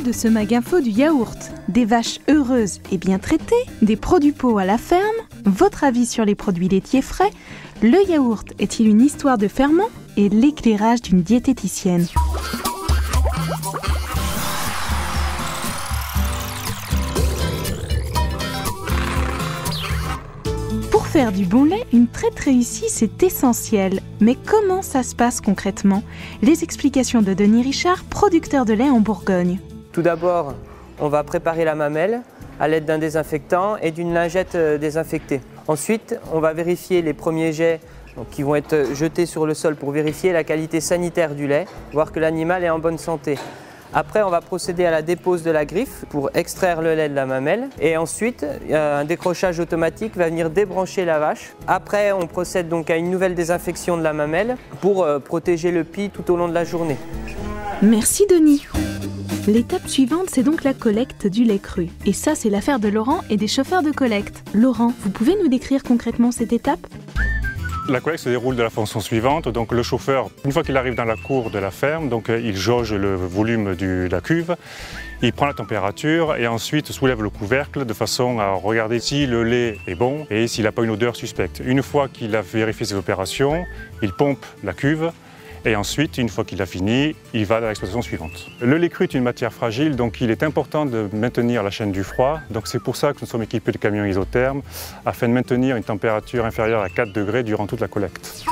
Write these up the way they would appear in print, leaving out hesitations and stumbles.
de ce mag info du yaourt. Des vaches heureuses et bien traitées, des produits pots à la ferme, votre avis sur les produits laitiers frais, le yaourt est-il une histoire de ferment et l'éclairage d'une diététicienne. Pour faire du bon lait, une traite réussie, c'est essentiel. Mais comment ça se passe concrètement? Les explications de Denis Richard, producteur de lait en Bourgogne. Tout d'abord, on va préparer la mamelle à l'aide d'un désinfectant et d'une lingette désinfectée. Ensuite, on va vérifier les premiers jets qui vont être jetés sur le sol pour vérifier la qualité sanitaire du lait, voir que l'animal est en bonne santé. Après, on va procéder à la dépose de la griffe pour extraire le lait de la mamelle. Et ensuite, un décrochage automatique va venir débrancher la vache. Après, on procède donc à une nouvelle désinfection de la mamelle pour protéger le pis tout au long de la journée. Merci Denis. L'étape suivante, c'est donc la collecte du lait cru. Et ça, c'est l'affaire de Laurent et des chauffeurs de collecte. Laurent, vous pouvez nous décrire concrètement cette étape ? La collecte se déroule de la façon suivante. Donc le chauffeur, une fois qu'il arrive dans la cour de la ferme, donc il jauge le volume de la cuve, il prend la température et ensuite soulève le couvercle de façon à regarder si le lait est bon et s'il n'a pas une odeur suspecte. Une fois qu'il a vérifié ces opérations, il pompe la cuve. Et ensuite, une fois qu'il a fini, il va à l'exploitation suivante. Le lait cru est une matière fragile, donc il est important de maintenir la chaîne du froid. Donc c'est pour ça que nous sommes équipés de camions isothermes, afin de maintenir une température inférieure à 4 degrés durant toute la collecte.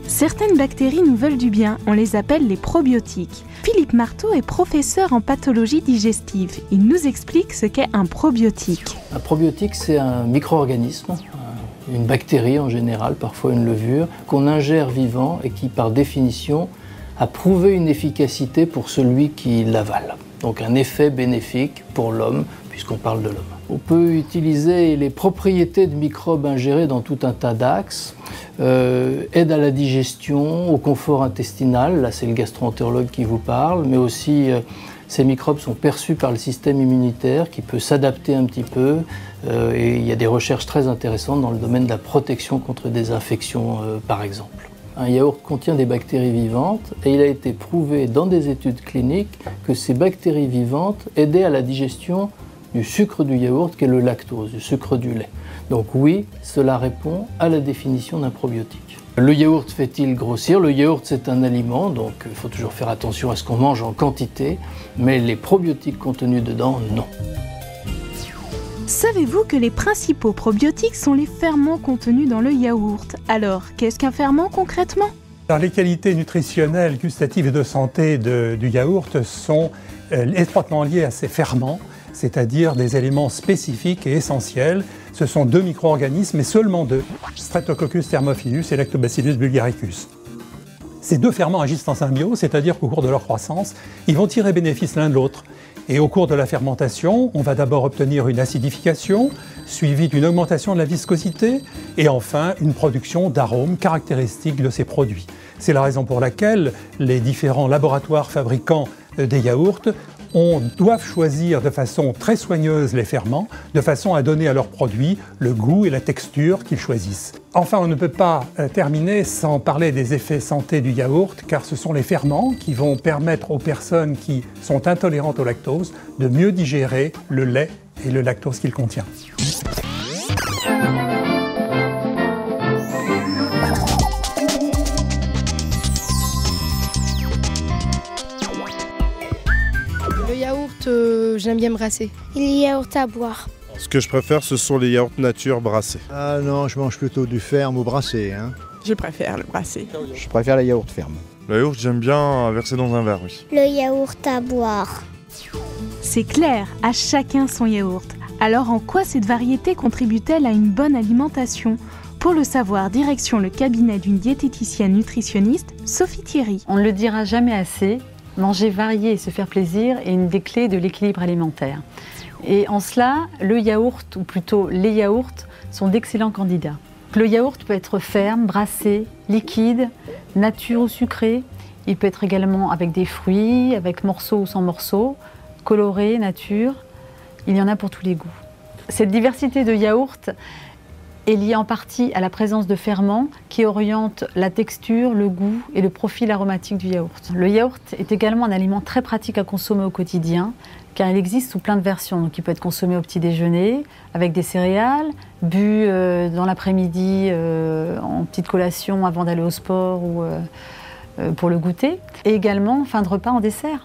Certaines bactéries nous veulent du bien, on les appelle les probiotiques. Philippe Marteau est professeur en pathologie digestive. Il nous explique ce qu'est un probiotique. Un probiotique, c'est un micro-organisme, une bactérie en général, parfois une levure, qu'on ingère vivant et qui, par définition, a prouvé une efficacité pour celui qui l'avale. Donc un effet bénéfique pour l'homme, puisqu'on parle de l'homme. On peut utiliser les propriétés de microbes ingérés dans tout un tas d'axes. Aide à la digestion, au confort intestinal, là c'est le gastro-entérologue qui vous parle, mais aussi ces microbes sont perçus par le système immunitaire qui peut s'adapter un petit peu et il y a des recherches très intéressantes dans le domaine de la protection contre des infections par exemple. Un yaourt contient des bactéries vivantes et il a été prouvé dans des études cliniques que ces bactéries vivantes aidaient à la digestion du sucre du yaourt qui est le lactose, du sucre du lait. Donc oui, cela répond à la définition d'un probiotique. Le yaourt fait-il grossir? Le yaourt c'est un aliment, donc il faut toujours faire attention à ce qu'on mange en quantité, mais les probiotiques contenus dedans, non. Savez-vous que les principaux probiotiques sont les ferments contenus dans le yaourt? Alors, qu'est-ce qu'un ferment concrètement? Alors, les qualités nutritionnelles, gustatives et de santé du yaourt sont étroitement liées à ces ferments, c'est-à-dire des éléments spécifiques et essentiels. Ce sont deux micro-organismes, et seulement deux, Streptococcus thermophilus et Lactobacillus bulgaricus. Ces deux ferments agissent en symbiose, c'est-à-dire qu'au cours de leur croissance, ils vont tirer bénéfice l'un de l'autre. Et au cours de la fermentation, on va d'abord obtenir une acidification, suivie d'une augmentation de la viscosité, et enfin une production d'arômes caractéristiques de ces produits. C'est la raison pour laquelle les différents laboratoires fabricants des yaourts doivent choisir de façon très soigneuse les ferments, de façon à donner à leurs produits le goût et la texture qu'ils choisissent. Enfin, on ne peut pas terminer sans parler des effets santé du yaourt, car ce sont les ferments qui vont permettre aux personnes qui sont intolérantes au lactose de mieux digérer le lait et le lactose qu'il contient. J'aime bien brasser. Et les yaourts à boire. Ce que je préfère, ce sont les yaourts nature brassés. Ah non, je mange plutôt du ferme ou brassé. Je préfère le brassé. Je préfère les yaourts ferme. Le yaourt, j'aime bien verser dans un verre, oui. Le yaourt à boire. C'est clair, à chacun son yaourt. Alors en quoi cette variété contribue-t-elle à une bonne alimentation ? Pour le savoir, direction le cabinet d'une diététicienne nutritionniste, Sophie Thierry. On ne le dira jamais assez. Manger varié et se faire plaisir est une des clés de l'équilibre alimentaire. Et en cela, le yaourt, ou plutôt les yaourts, sont d'excellents candidats. Le yaourt peut être ferme, brassé, liquide, nature ou sucré. Il peut être également avec des fruits, avec morceaux ou sans morceaux, coloré, nature. Il y en a pour tous les goûts. Cette diversité de yaourts est liée en partie à la présence de ferments qui orientent la texture, le goût et le profil aromatique du yaourt. Le yaourt est également un aliment très pratique à consommer au quotidien, car il existe sous plein de versions. Donc, il peut être consommé au petit déjeuner, avec des céréales, bu dans l'après-midi en petite collation avant d'aller au sport ou pour le goûter, et également en fin de repas en dessert.